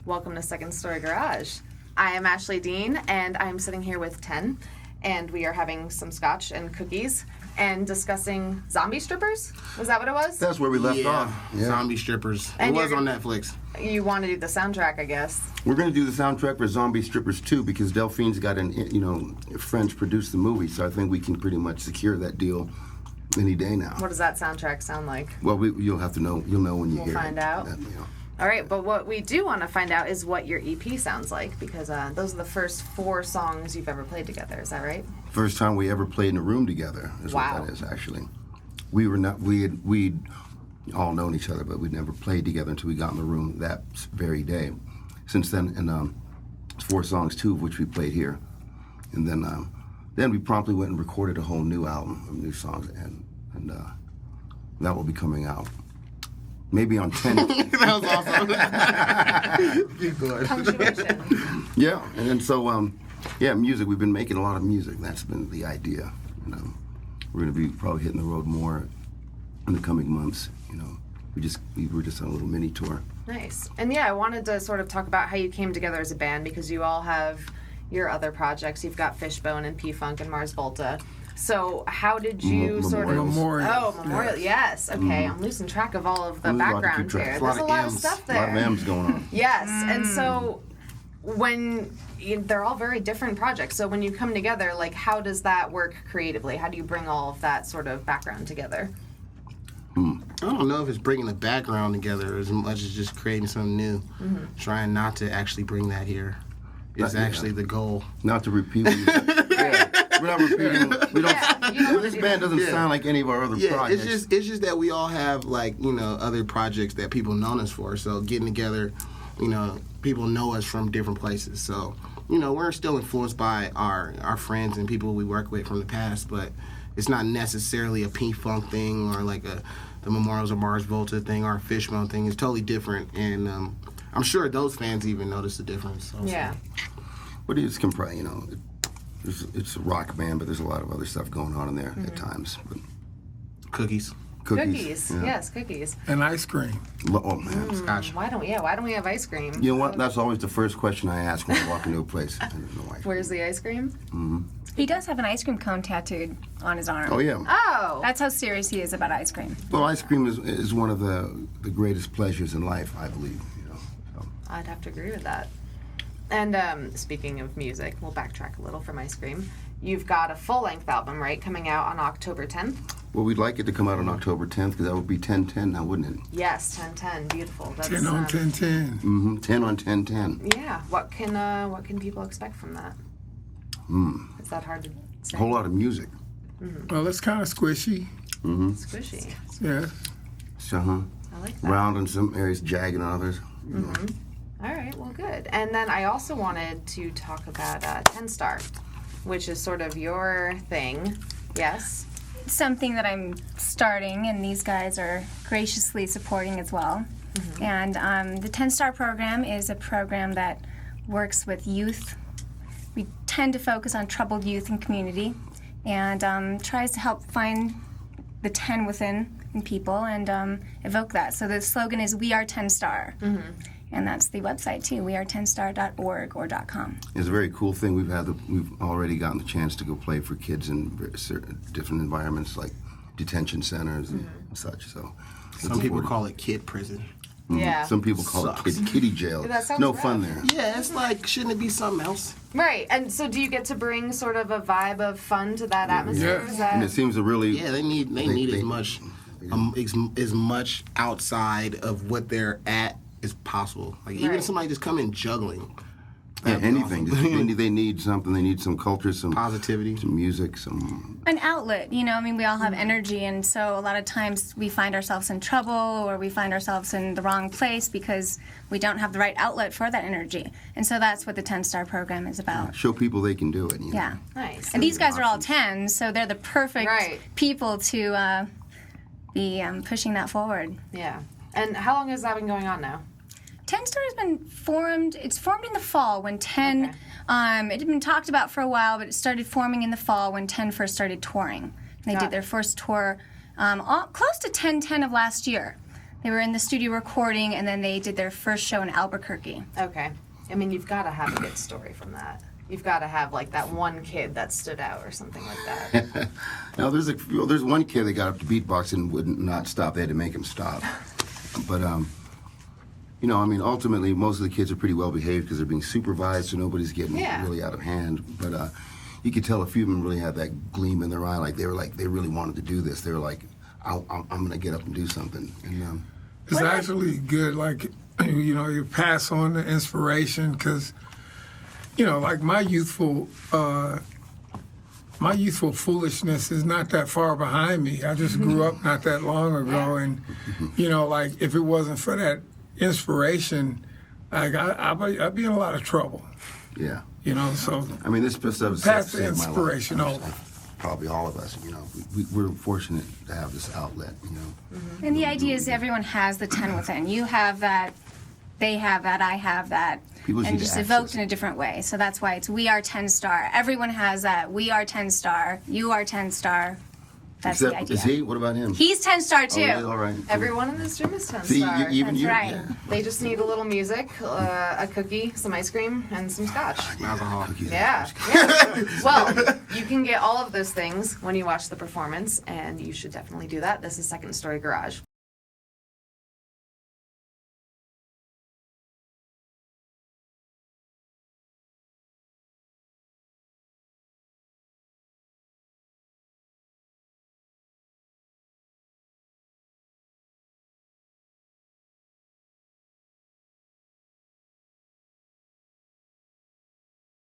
Welcome to Second Story Garage. I am Ashley Dean, and I'm sitting here with 10, and we are having some scotch and cookies and discussing zombie strippers. Was that what it was? That's where we left off. Yeah. Zombie strippers. And it was on Netflix. You want to do the soundtrack, I guess. We're going to do the soundtrack for Zombie Strippers 2 because Delphine's got French produced the movie, so I think we can pretty much secure that deal any day now. What does that soundtrack sound like? Well, you'll have to know. You'll know when you hear it. We'll find out. All right, but what we do want to find out is what your EP sounds like, because those are the first 4 songs you've ever played together. Is that right? First time we ever played in a room together is Wow. what that is, actually. We'd all known each other, but we'd never played together until we got in the room that very day. Since then, and 4 songs, 2 of which we played here. And then we promptly went and recorded a whole new album of new songs, and that will be coming out. Maybe on 10. That was awesome. Keep going. Punctuation. Yeah, and then so, music. We've been making a lot of music. That's been the idea. We're going to be probably hitting the road more in the coming months. We were just on a little mini tour. Nice. And yeah, I wanted to sort of talk about how you came together as a band, because you all have your other projects. You've got Fishbone and P-Funk and Mars Volta. So how did you sort of... Memorials. Memorial, yes. Okay, I'm losing track of all of the background here. There's a lot of stuff there. A lot of M's going on. Yes, and so when... They're all very different projects. So when you come together, like, how does that work creatively? How do you bring all of that sort of background together? I don't know if it's bringing the background together as much as just creating something new. Trying not to actually bring that here is actually the goal. Not to repeat what you said. We're not repeating. We don't. This band doesn't sound like any of our other projects. It's just that we all have other projects that people know us for. So getting together, people know us from different places. So we're still influenced by our friends and people we work with from the past, but it's not necessarily a P-Funk thing or like the Memorials of Mars Volta thing or a Fishbone thing. It's totally different, and I'm sure those fans even notice the difference. Also. Yeah. But it's comprised, it's a rock band, but there's a lot of other stuff going on in there at times. But Cookies. Cookies. Yeah. Yes, cookies. And ice cream. Oh man. Scotch. Why don't we have ice cream? You know what? That's always the first question I ask when I walk into a place. I don't know why. Where's the ice cream? He does have an ice cream cone tattooed on his arm. Oh yeah. Oh. That's how serious he is about ice cream. Well, ice cream is one of the greatest pleasures in life, I believe. So. I'd have to agree with that. And speaking of music, we'll backtrack a little from ice cream. You've got a full-length album, right, coming out on October 10th? Well, we'd like it to come out on October 10th because that would be 10/10 now, wouldn't it? Yes, 10/10, beautiful. That's, 10 on 10/10. 10 on 10/10. Yeah. What can people expect from that? Is that hard to say? A whole lot of music. Well, it's kind of squishy. Squishy. Yeah. So, I like that. round in some areas, jagged in others. All right, well, good. And then I also wanted to talk about 10 Star, which is sort of your thing. Yes? Something that I'm starting, and these guys are graciously supporting as well. And the 10 Star program is a program that works with youth. We tend to focus on troubled youth and community, and tries to help find the 10 within in people and evoke that. So the slogan is "We Are 10 Star." And that's the website too, weare10star.org or .com. It's a very cool thing. We've already gotten the chance to go play for kids in certain different environments like detention centers and such. So Some people call it kid prison. Yeah. Some people call Sucks. it kiddie jail. That sounds No rough. fun there. Yeah, it's like, shouldn't it be something else? Right. And so do you get to bring sort of a vibe of fun to that atmosphere? Yeah. Is that... And it seems to really. Yeah, they need as much outside of what they're at as possible. Like even Right. if somebody just come in juggling. Yeah, that'd be anything. awesome. They need something. They need some culture, some Positivity. some music, some. An outlet, we all have energy, and so a lot of times we find ourselves in trouble or we find ourselves in the wrong place because we don't have the right outlet for that energy. And so that's what the 10 Star program is about. Show people they can do it. You know? Yeah. Nice. And these guys are all 10, so they're the perfect Right. people to be pushing that forward. Yeah. And how long has that been going on now? 10 Star has been formed. It's formed in the fall when 10. Okay. It had been talked about for a while, but it started forming in the fall when 10 first started touring. They Got did it. their first tour close to 10/10 of last year. They were in the studio recording, and then they did their first show in Albuquerque. Okay. I mean, you've got to have a good story from that. You've got to have like that one kid that stood out or something like that. Now there's one kid that got up to beatbox and would not stop. They had to make him stop. But you know, I mean, ultimately most of the kids are pretty well behaved because they're being supervised, so nobody's getting Yeah. really out of hand. But you could tell a few of them really had that gleam in their eye, like they really wanted to do this. They were like, I'm going to get up and do something. And It's actually good, like, you know, you pass on the inspiration because, you know, like my youthful foolishness is not that far behind me. I just grew up not that long ago, and, you know, like if it wasn't for that inspiration, like I'd be in a lot of trouble, yeah. you know, so I mean, this stuff has pass the saved my life. inspiration over. Probably all of us, you know. We're fortunate to have this outlet, you know. And the idea is everyone has the 10 within. You have that, they have that, I have that, People just and need to just access evoked it. in a different way. So that's why it's We Are 10 Star. Everyone has that. We are 10 Star. You are 10 Star. That's the idea. Is he? What about him? He's 10 Star too. Oh, yeah, all right. Everyone in this room is 10 See, star. even That's you. right. Yeah. They just need a little music, a cookie, some ice cream, and some scotch. Alcohol. Yeah. Yeah. Well, you can get all of those things when you watch the performance, and you should definitely do that. This is Second Story Garage.